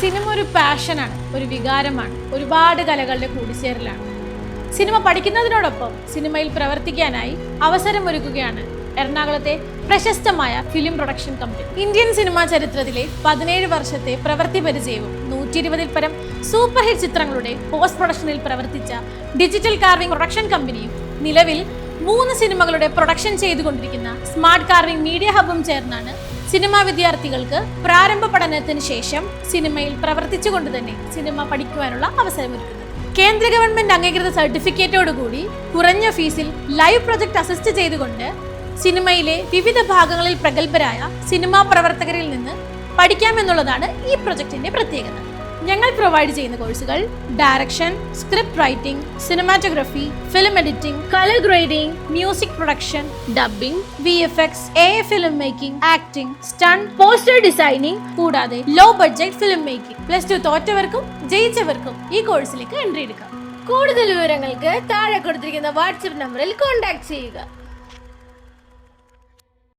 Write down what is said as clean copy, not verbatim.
Cinema ഒരു പാഷനാണ്, ഒരു വികാരമാണ്, ഒരുപാട് കലകളുടെ കൂടിച്ചേരലാണ്. സിനിമ പഠിക്കുന്നതിനോടൊപ്പം സിനിമയിൽ പ്രവർത്തിക്കാനായി അവസരമൊരുക്കുകയാണ് എറണാകുളത്തെ പ്രശസ്തമായ film production company. Indian cinema ചരിത്രത്തിലെ 17 വർഷത്തെ പ്രവൃത്തി പരിചയവും 120-ൽ പരം സൂപ്പർ ഹിറ്റ് ചിത്രങ്ങളുടെ പോസ്റ്റ് പ്രൊഡക്ഷനിൽ പ്രവർത്തിച്ച ഡിജിറ്റൽ കാർവിംഗ് പ്രൊഡക്ഷൻ കമ്പനിയും നിലവിൽ 3 സിനിമകളുടെ പ്രൊഡക്ഷൻ ചെയ്തുകൊണ്ടിരിക്കുന്ന സ്മാർട്ട് കാർവിംഗ് മീഡിയ ഹബും ചേർന്നാണ് സിനിമാ വിദ്യാർത്ഥികൾക്ക് പ്രാരംഭ പഠനത്തിന് ശേഷം സിനിമയിൽ പ്രവർത്തിച്ചുകൊണ്ട് തന്നെ സിനിമ പഠിക്കുവാനുള്ള അവസരമൊരുക്കുന്നത്. കേന്ദ്ര ഗവൺമെന്റ് അംഗീകൃത സർട്ടിഫിക്കറ്റോടുകൂടി കുറഞ്ഞ ഫീസിൽ ലൈവ് പ്രൊജക്ട് അസിസ്റ്റ് ചെയ്തുകൊണ്ട് സിനിമയിലെ വിവിധ ഭാഗങ്ങളിൽ പ്രഗത്ഭരായ സിനിമാ പ്രവർത്തകരിൽ നിന്ന് പഠിക്കാമെന്നുള്ളതാണ് ഈ പ്രൊജക്ടിന്റെ പ്രത്യേകത. ഞങ്ങൾ പ്രൊവൈഡ് ചെയ്യുന്ന കോഴ്സുകൾ direction, script writing, cinematography, film editing, colour grading, music production, dubbing, VFX, AI film making, acting, stunt, poster designing, കൂടാതെ ലോ ബഡ്ജറ്റ് ഫിലിം മേക്കിംഗ്. +2 തോറ്റവർക്കും ജയിച്ചവർക്കും ഈ കോഴ്സിലേക്ക് എൻട്രി എടുക്കാം. കൂടുതൽ വിവരങ്ങൾക്ക് താഴെ കൊടുത്തിരിക്കുന്ന വാട്സ്ആപ്പ് നമ്പറിൽ കോൺടാക്ട് ചെയ്യുക.